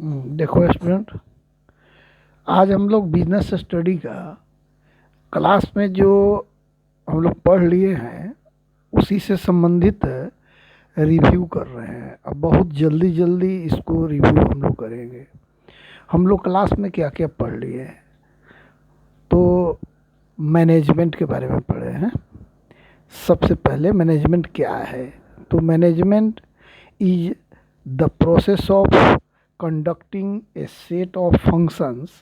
देखो स्टूडेंट, आज हम लोग बिजनेस स्टडी का क्लास में जो हम लोग पढ़ लिए हैं उसी से संबंधित रिव्यू कर रहे हैं। अब बहुत जल्दी जल्दी इसको रिव्यू हम लोग करेंगे। हम लोग क्लास में क्या क्या पढ़ लिए हैं, तो मैनेजमेंट के बारे में पढ़े हैं। सबसे पहले मैनेजमेंट क्या है, तो management is the process of conducting a set of functions,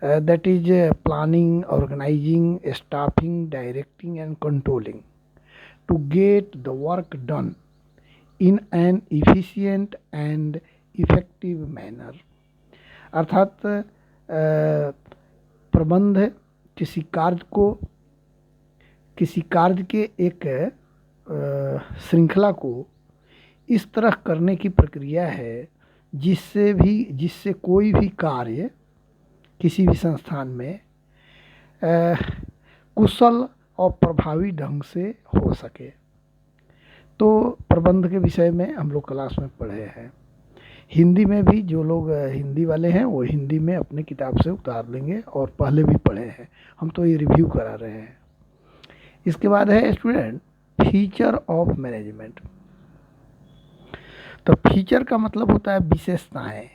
that is planning, organizing, staffing, directing and controlling to get the work done in an efficient and effective manner। अर्थात प्रबंध किसी कार्य के एक श्रृंखला को इस तरह करने की प्रक्रिया है जिससे कोई भी कार्य किसी भी संस्थान में कुशल और प्रभावी ढंग से हो सके। तो प्रबंध के विषय में हम लोग क्लास में पढ़े हैं। हिंदी में भी जो लोग हिंदी वाले हैं वो हिंदी में अपने किताब से उतार लेंगे और पहले भी पढ़े हैं। हम तो ये रिव्यू करा रहे हैं। इसके बाद है स्टूडेंट फीचर ऑफ मैनेजमेंट। तो फीचर का मतलब होता है विशेषताएं।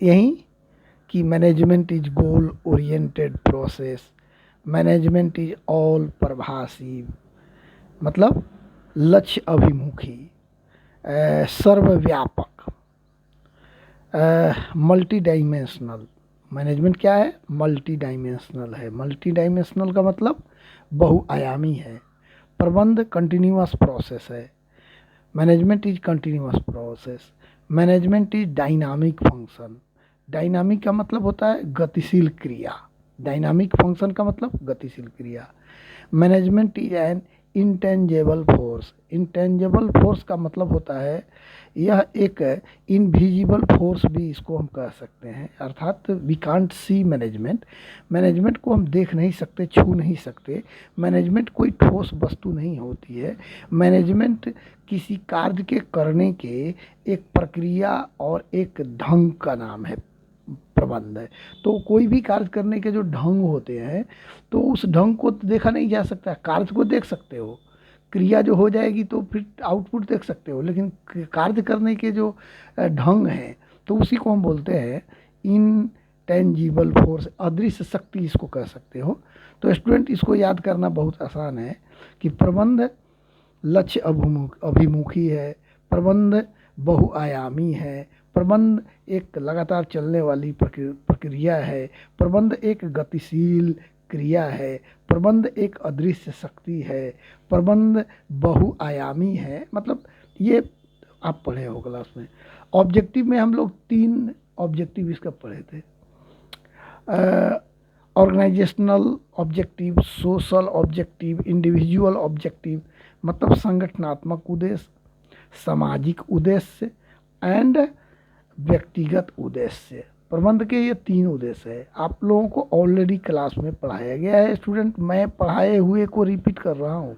यही कि management is goal oriented process, management is all pervasive, मतलब लक्ष्य अभिमुखी, सर्वव्यापक, मल्टी डायमेंशनल। मैनेजमेंट क्या है? मल्टी डायमेंशनल है। मल्टी डायमेंशनल का मतलब बहुआयामी है। प्रबंध कंटिन्यूअस प्रोसेस है। Management is continuous process. Management is dynamic function. Dynamic का मतलब होता है गतिशील क्रिया। डायनामिक फंक्शन का मतलब गतिशील क्रिया। Management is an intangible force. Intangible force का मतलब होता है यह एक इनविजिबल फोर्स भी इसको हम कह सकते हैं। अर्थात we can't see management. Management को हम देख नहीं सकते, छू नहीं सकते। मैनेजमेंट कोई ठोस वस्तु नहीं होती है। मैनेजमेंट किसी कार्य के करने के एक प्रक्रिया और एक ढंग का नाम है। प्रबंध है तो कोई भी कार्य करने के जो ढंग होते हैं तो उस ढंग को देखा नहीं जा सकता। कार्य को देख सकते हो, क्रिया जो हो जाएगी तो फिर आउटपुट देख सकते हो, लेकिन कार्य करने के जो ढंग हैं तो उसी को हम बोलते हैं इनटेंजिबल फोर्स, अदृश्य शक्ति इसको कह सकते हो। तो स्टूडेंट इसको याद करना बहुत आसान है कि प्रबंध लक्ष्य अभिमुखी है, प्रबंध बहुआयामी है, प्रबंध एक लगातार चलने वाली प्रक्रिया है, प्रबंध एक गतिशील क्रिया है, प्रबंध एक अदृश्य शक्ति है, प्रबंध बहुआयामी है। मतलब ये आप पढ़े हो क्लास में। ऑब्जेक्टिव में हम लोग 3 ऑब्जेक्टिव इसका पढ़े थे। Organisational objective, social objective, individual objective, मतलब संगठनात्मक उद्देश्य, सामाजिक उद्देश्य एंड व्यक्तिगत उद्देश्य। प्रबंध के ये 3 उद्देश्य है। आप लोगों को ऑलरेडी क्लास में पढ़ाया गया है स्टूडेंट। मैं पढ़ाए हुए को रिपीट कर रहा हूँ।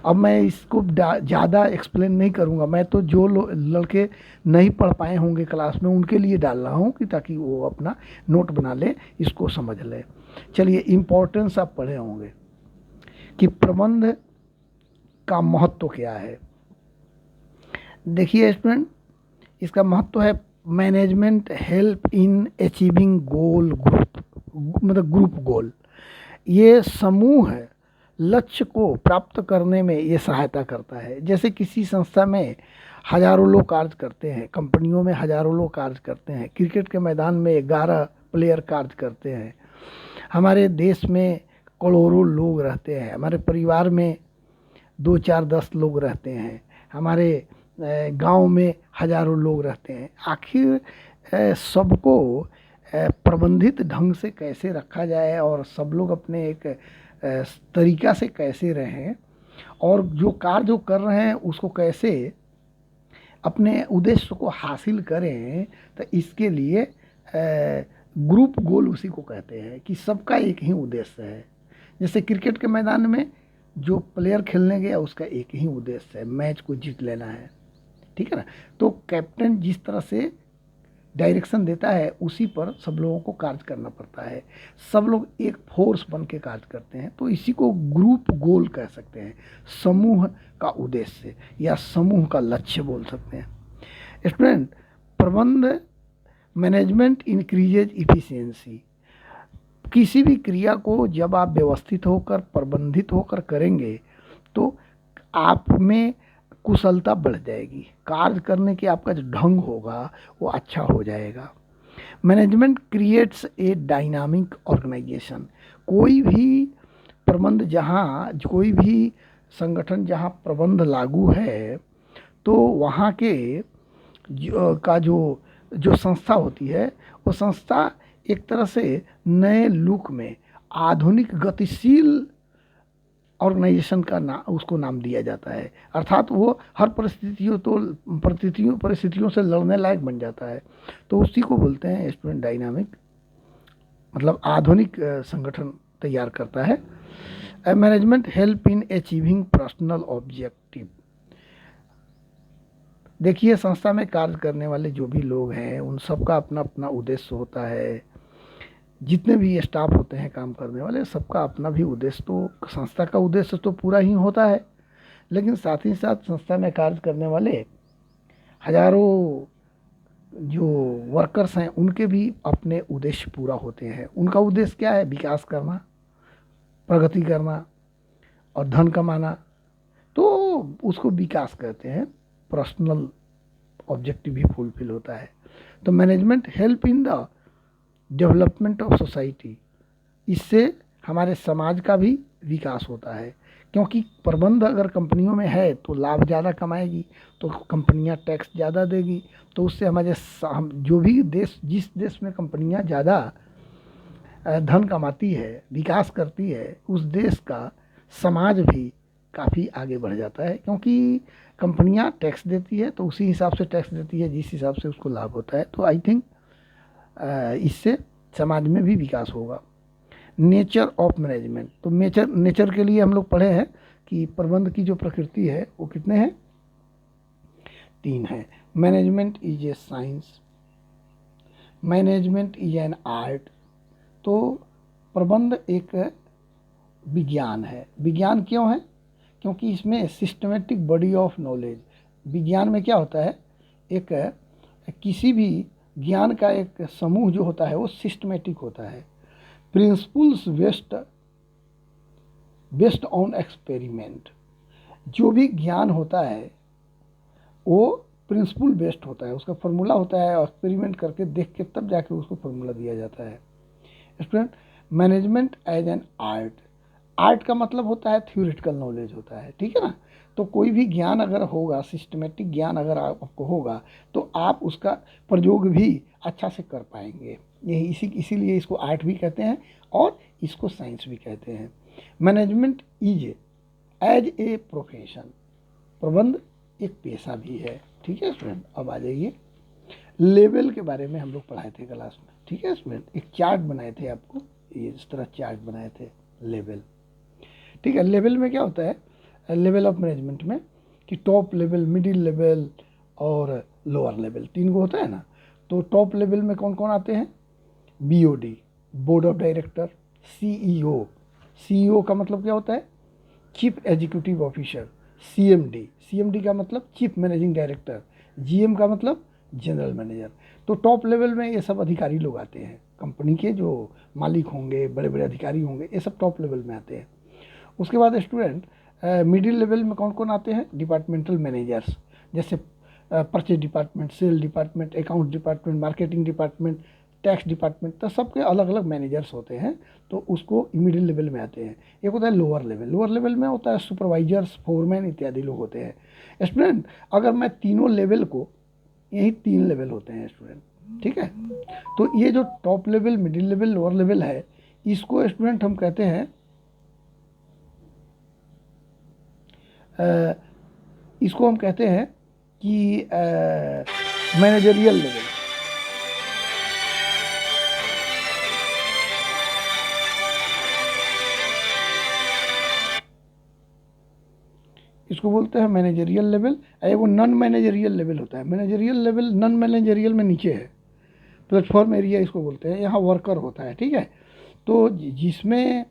अब मैं इसको ज़्यादा एक्सप्लेन नहीं करूँगा। मैं तो जो लड़के नहीं पढ़ पाए होंगे क्लास में उनके लिए डाल रहा हूँ कि ताकि वो अपना नोट बना ले, इसको समझ ले। चलिए, इम्पोर्टेंस आप पढ़े होंगे कि प्रबंध का महत्व क्या है। देखिए स्टूडेंट, इसका महत्व है management help in achieving goal group, मतलब ग्रुप गोल। ये समूह लक्ष्य को प्राप्त करने में ये सहायता करता है। जैसे किसी संस्था में हजारों लोग कार्य करते हैं, कंपनियों में हजारों लोग कार्य करते हैं, क्रिकेट के मैदान में 11 प्लेयर कार्य करते हैं, हमारे देश में करोड़ों लोग रहते हैं, हमारे परिवार में 2, 4, 10 लोग रहते हैं, हमारे गांव में हजारों लोग रहते हैं। आखिर सबको प्रबंधित ढंग से कैसे रखा जाए और सब लोग अपने एक तरीका से कैसे रहें और जो कार्य जो कर रहे हैं उसको कैसे अपने उद्देश्य को हासिल करें, तो इसके लिए ग्रुप गोल उसी को कहते हैं कि सबका एक ही उद्देश्य है। जैसे क्रिकेट के मैदान में जो प्लेयर खेलने गया उसका एक ही उद्देश्य है, मैच को जीत लेना है, ठीक है ना। तो कैप्टन जिस तरह से डायरेक्शन देता है उसी पर सब लोगों को कार्य करना पड़ता है। सब लोग एक फोर्स बन के कार्य करते हैं, तो इसी को ग्रुप गोल कह सकते हैं, समूह का उद्देश्य या समूह का लक्ष्य बोल सकते हैं। स्टूडेंट, प्रबंध मैनेजमेंट इंक्रीजेज इफिशियंसी। किसी भी क्रिया को जब आप व्यवस्थित होकर प्रबंधित होकर करेंगे तो आप में कुशलता बढ़ जाएगी, कार्य करने की आपका जो ढंग होगा वो अच्छा हो जाएगा। Management creates a dynamic organisation. कोई भी प्रबंध जहाँ, कोई भी संगठन जहाँ प्रबंध लागू है तो वहाँ के जो संस्था होती है वो संस्था एक तरह से नए लुक में आधुनिक गतिशील ऑर्गेनाइजेशन का उसको नाम दिया जाता है। अर्थात वो हर परिस्थितियों से लड़ने लायक बन जाता है, तो उसी को बोलते हैं स्टूडेंट डायनामिक, मतलब आधुनिक संगठन तैयार करता है। Management help in achieving personal objective. देखिए, संस्था में कार्य करने वाले जो भी लोग हैं उन सबका अपना अपना उद्देश्य होता है। जितने भी स्टाफ होते हैं काम करने वाले, सबका अपना भी उद्देश्य, तो संस्था का उद्देश्य तो पूरा ही होता है, लेकिन साथ ही साथ संस्था में कार्य करने वाले हजारों जो वर्कर्स हैं उनके भी अपने उद्देश्य पूरा होते हैं। उनका उद्देश्य क्या है? विकास करना, प्रगति करना और धन कमाना, तो उसको विकास कहते हैं। पर्सनल ऑब्जेक्टिव भी फुलफिल होता है। तो management help in the development of society. इससे हमारे समाज का भी विकास होता है, क्योंकि प्रबंध अगर कंपनियों में है तो लाभ ज़्यादा कमाएगी, तो कंपनियां टैक्स ज़्यादा देगी, तो उससे हमारे जो भी देश, जिस देश में कंपनियां ज़्यादा धन कमाती है, विकास करती है, उस देश का समाज भी काफ़ी आगे बढ़ जाता है, क्योंकि कंपनियां टैक्स देती है तो उसी हिसाब से टैक्स देती है जिस हिसाब से उसको लाभ होता है। तो आई थिंक इससे समाज में भी विकास होगा। नेचर ऑफ मैनेजमेंट, तो नेचर के लिए हम लोग पढ़े हैं कि प्रबंध की जो प्रकृति है वो कितने हैं? 3 है। Management is a science, management is an art. तो प्रबंध एक विज्ञान है। विज्ञान क्यों है? क्योंकि इसमें सिस्टमेटिक बॉडी ऑफ नॉलेज, विज्ञान में क्या होता है, एक किसी भी ज्ञान का एक समूह जो होता है वो सिस्टमेटिक होता है। प्रिंसिपल्स बेस्ड ऑन एक्सपेरिमेंट, जो भी ज्ञान होता है वो प्रिंसिपल बेस्ड होता है, उसका फॉर्मूला होता है, एक्सपेरिमेंट करके देख के तब जाके उसको फॉर्मूला दिया जाता है। Student, management as an art, art का मतलब होता है थ्योरेटिकल नॉलेज होता है, ठीक है ना। तो कोई भी ज्ञान अगर होगा, सिस्टमेटिक ज्ञान अगर आपको होगा तो आप उसका प्रयोग भी अच्छा से कर पाएंगे। यही इसीलिए इसको आर्ट भी कहते हैं और इसको साइंस भी कहते हैं। Management is as a profession, प्रबंध एक पेशा भी है, ठीक है स्टूडेंट। अब आ जाइए, लेवल के बारे में हम लोग पढ़ाए थे क्लास में, ठीक है स्टूडेंट। एक चार्ट बनाए थे आपको, ये इस तरह चार्ट बनाए थे, लेवल, ठीक है। लेवल में क्या होता है, लेवल ऑफ मैनेजमेंट में, कि टॉप लेवल, मिडिल लेवल और लोअर लेवल, 3 को होता है ना। तो टॉप लेवल में कौन कौन आते हैं? BOD, board of director, CEO, CEO का मतलब क्या होता है? चीफ एग्जीक्यूटिव ऑफिसर, CMD का मतलब चीफ मैनेजिंग डायरेक्टर, GM का मतलब जनरल मैनेजर। तो टॉप लेवल में ये सब अधिकारी लोग आते हैं, कंपनी के जो मालिक होंगे, बड़े बड़े अधिकारी होंगे, ये सब टॉप लेवल में आते हैं। उसके बाद स्टूडेंट, मिडिल लेवल में कौन कौन आते हैं? डिपार्टमेंटल मैनेजर्स, जैसे purchase department, sale department, account department, marketing department, tax department, तो सबके अलग अलग मैनेजर्स होते हैं, तो उसको मिडिल लेवल में आते हैं। एक होता है लोअर लेवल, लोअर लेवल में होता है सुपरवाइजर्स, फोरमैन इत्यादि लोग होते हैं। स्टूडेंट, अगर मैं तीनों लेवल को, यही 3 लेवल होते हैं स्टूडेंट, ठीक है। तो ये जो top level, middle level, lower level है, इसको स्टूडेंट हम कहते हैं, इसको हम कहते हैं कि मैनेजरियल लेवल। इसको बोलते हैं मैनेजरियल लेवल। वो नॉन मैनेजरियल लेवल होता है। मैनेजरियल लेवल नॉन मैनेजरियल में नीचे है, प्लेटफॉर्म एरिया इसको बोलते हैं, यहाँ वर्कर होता है, ठीक है। तो जिसमें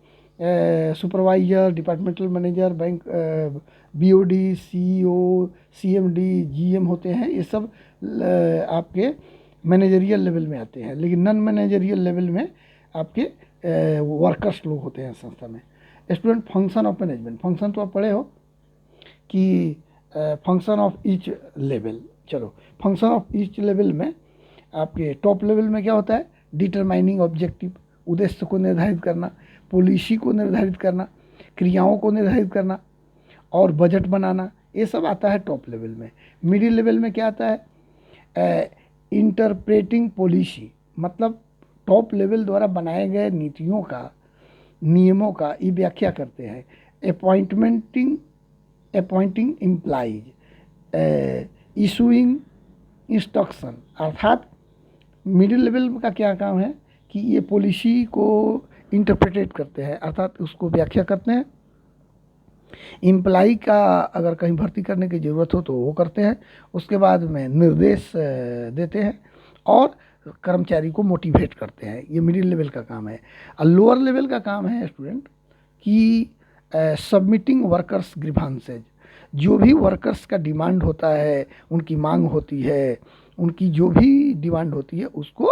supervisor, departmental manager, bank BOD, CEO, CMD, GM होते हैं, ये सब आपके मैनेजरियल लेवल में आते हैं। लेकिन नॉन मैनेजरियल लेवल में आपके वर्कर्स लोग होते हैं संस्था में। Student, function of management, function तो आप पढ़े हो कि फंक्शन ऑफ ईच लेवल। चलो, फंक्शन ऑफ ईच लेवल में आपके टॉप लेवल में क्या होता है? डिटरमाइनिंग ऑब्जेक्टिव, उद्देश्य को निर्धारित करना, पॉलिसी को निर्धारित करना, क्रियाओं को निर्धारित करना और बजट बनाना, ये सब आता है टॉप लेवल में। मिडिल लेवल में क्या आता है? इंटरप्रेटिंग पॉलिसी, मतलब टॉप लेवल द्वारा बनाए गए नीतियों का, नियमों का ये व्याख्या करते हैं। अपॉइंटिंग इम्प्लाइज, इशूइंग इंस्ट्रक्शन, अर्थात मिडिल लेवल का क्या काम है कि ये पॉलिसी को इंटरप्रेटेट करते हैं, अर्थात उसको व्याख्या करते हैं। एम्प्लाई का अगर कहीं भर्ती करने की ज़रूरत हो तो वो करते हैं। उसके बाद में निर्देश देते हैं और कर्मचारी को मोटिवेट करते हैं। ये मिडिल लेवल का काम है। और लोअर लेवल का काम है स्टूडेंट कि सबमिटिंग वर्कर्स ग्रीवांसेज, जो भी वर्कर्स का डिमांड होता है, उनकी मांग होती है, उनकी जो भी डिमांड होती है उसको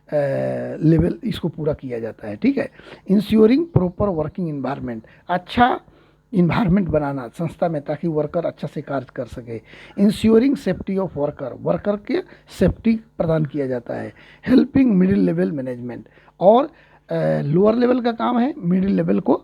लेवल इसको पूरा किया जाता है, ठीक है। इंश्योरिंग प्रॉपर वर्किंग इन्वायरमेंट, अच्छा इन्वायरमेंट बनाना संस्था में ताकि वर्कर अच्छा से कार्य कर सके। Ensuring safety of worker, worker के सेफ्टी प्रदान किया जाता है। हेल्पिंग मिडिल लेवल मैनेजमेंट, और लोअर लेवल का काम है मिडिल लेवल को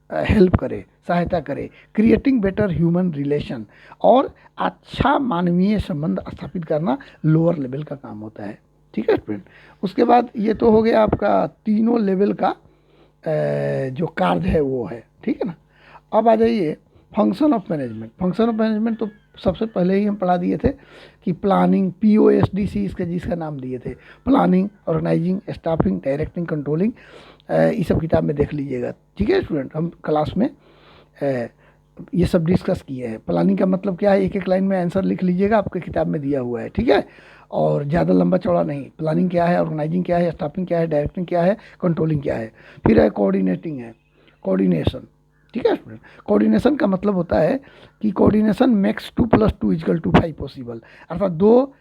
हेल्प करे, सहायता करे। क्रिएटिंग बेटर ह्यूमन रिलेशन, और अच्छा मानवीय संबंध स्थापित करना लोअर लेवल का काम होता है, ठीक है स्टूडेंट। उसके बाद ये तो हो गया आपका तीनों लेवल का जो कार्य है वो है, ठीक है ना। अब आ जाइए function of management. Function of management तो सबसे पहले ही हम पढ़ा दिए थे कि प्लानिंग, POSDC इसका जिसका नाम दिए थे, planning, organising, staffing, directing, controlling, ये सब किताब में देख लीजिएगा, ठीक है स्टूडेंट। हम क्लास में ये सब डिस्कस किए हैं। प्लानिंग का मतलब क्या है, एक एक लाइन में आंसर लिख लीजिएगा, आपके किताब में दिया हुआ है, ठीक है। और ज़्यादा लंबा चौड़ा नहीं। प्लानिंग क्या है, ऑर्गेनाइजिंग क्या है, स्टाफिंग क्या है, डायरेक्टिंग क्या है, कंट्रोलिंग क्या है। फिर है कोऑर्डिनेटिंग, है कोऑर्डिनेशन, ठीक है स्टूडेंट। कोऑर्डिनेशन का मतलब होता है कि कोऑर्डिनेशन मेक्स 2 + 2 = 5 पॉसिबल, अर्थात 2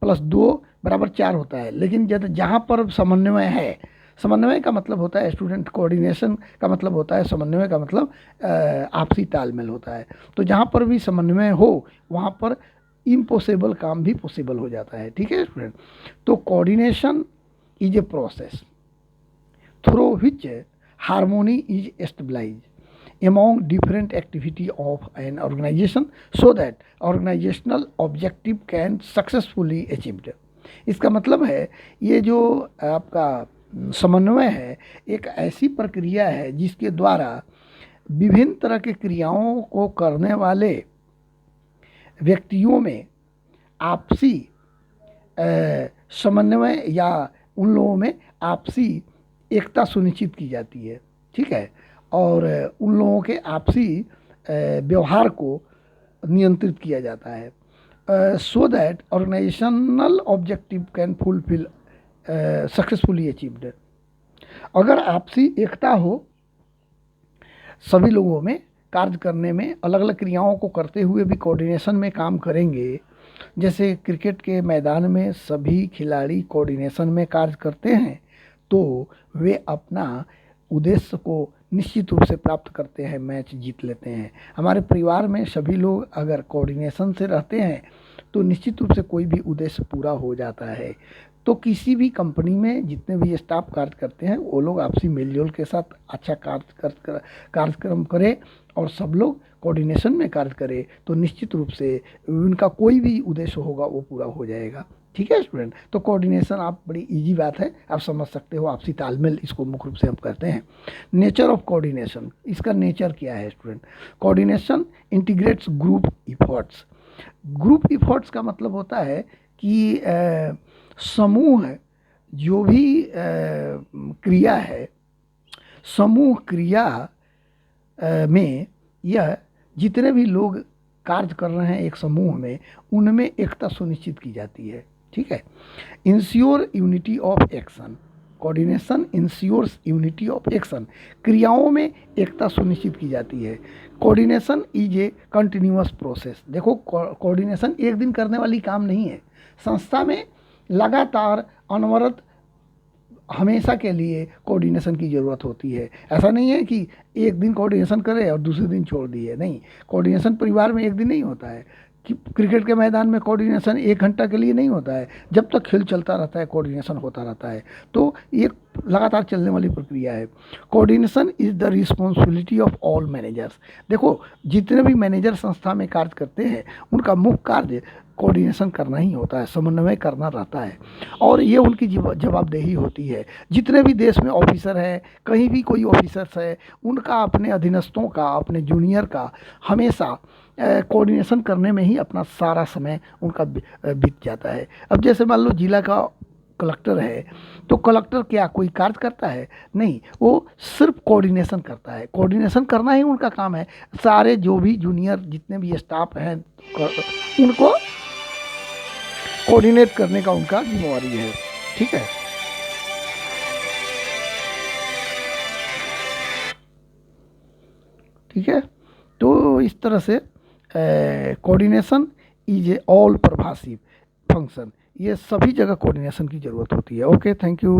+ 2 = 4 होता है। लेकिन जहाँ पर समन्वय है, समन्वय का मतलब होता है स्टूडेंट, कोऑर्डिनेशन का मतलब होता है, समन्वय का मतलब आपसी तालमेल होता है। तो जहाँ पर भी समन्वय हो वहाँ पर इम्पॉसिबल काम भी पॉसिबल हो जाता है, ठीक है स्टूडेंट। तो coordination is a process through which harmony is established among different activity of an organization so that organizational objective can successfully achieved। इसका मतलब है ये जो आपका समन्वय है एक ऐसी प्रक्रिया है जिसके द्वारा विभिन्न तरह के क्रियाओं को करने वाले व्यक्तियों में आपसी समन्वय या उन लोगों में आपसी एकता सुनिश्चित की जाती है, ठीक है। और उन लोगों के आपसी व्यवहार को नियंत्रित किया जाता है so that organisational objective can fulfil successfully achieved. अगर आपसी एकता हो सभी लोगों में कार्य करने में, अलग अलग क्रियाओं को करते हुए भी कोऑर्डिनेशन में काम करेंगे। जैसे क्रिकेट के मैदान में सभी खिलाड़ी कोऑर्डिनेशन में कार्य करते हैं तो वे अपना उद्देश्य को निश्चित रूप से प्राप्त करते हैं, मैच जीत लेते हैं। हमारे परिवार में सभी लोग अगर कोऑर्डिनेशन से रहते हैं तो निश्चित रूप से कोई भी उद्देश्य पूरा हो जाता है। तो किसी भी कंपनी में जितने भी स्टाफ कार्य करते हैं वो लोग आपसी मेलजोल के साथ अच्छा कार्यक्रम करें और सब लोग कोऑर्डिनेशन में कार्य करें तो निश्चित रूप से उनका कोई भी उद्देश्य होगा वो पूरा हो जाएगा, ठीक है स्टूडेंट। तो कोऑर्डिनेशन आप बड़ी इजी बात है, आप समझ सकते हो, आपसी तालमेल इसको मुख्य रूप से हम करते हैं। नेचर ऑफ कोऑर्डिनेशन, इसका नेचर क्या है student? Coordination integrates group efforts. Group efforts का मतलब होता है कि समूह जो भी क्रिया है, समूह क्रिया में यह जितने भी लोग कार्य कर रहे हैं एक समूह में, उनमें एकता सुनिश्चित की जाती है, ठीक है। Ensure unity of action, coordination ensures unity of action, क्रियाओं में एकता सुनिश्चित की जाती है। Coordination is a continuous process. देखो कोऑर्डिनेशन एक दिन करने वाली काम नहीं है, संस्था में लगातार अनवरत हमेशा के लिए कोऑर्डिनेशन की ज़रूरत होती है। ऐसा नहीं है कि एक दिन कोऑर्डिनेशन करे और दूसरे दिन छोड़ दिए, नहीं। कोऑर्डिनेशन परिवार में एक दिन नहीं होता है कि क्रिकेट के मैदान में कोऑर्डिनेशन 1 घंटा के लिए नहीं होता है, जब तक खेल चलता रहता है कोऑर्डिनेशन होता रहता है। तो ये लगातार चलने वाली प्रक्रिया है। Coordination is the responsibility of all managers. देखो जितने भी मैनेजर संस्था में कार्य करते हैं उनका मुख्य कार्य कोऑर्डिनेशन करना ही होता है, समन्वय करना रहता है, और ये उनकी जवाबदेही होती है। जितने भी देश में ऑफिसर हैं, कहीं भी कोई ऑफिसर्स है, उनका अपने अधीनस्थों का, अपने जूनियर का हमेशा कोऑर्डिनेशन करने में ही अपना सारा समय उनका बीत जाता है। अब जैसे मान लो जिला का कलेक्टर है, तो कलेक्टर क्या कोई कार्य करता है? नहीं, वो सिर्फ कोऑर्डिनेशन करता है। कोऑर्डिनेशन करना ही उनका काम है। सारे जो भी जूनियर जितने भी स्टाफ हैं उनको कोऑर्डिनेट करने का उनका जिम्मेवारी है। ठीक है, ठीक है। तो इस तरह से coordination is a all pervasive function, ये सभी जगह कोऑर्डिनेशन की ज़रूरत होती है। Okay, thank you.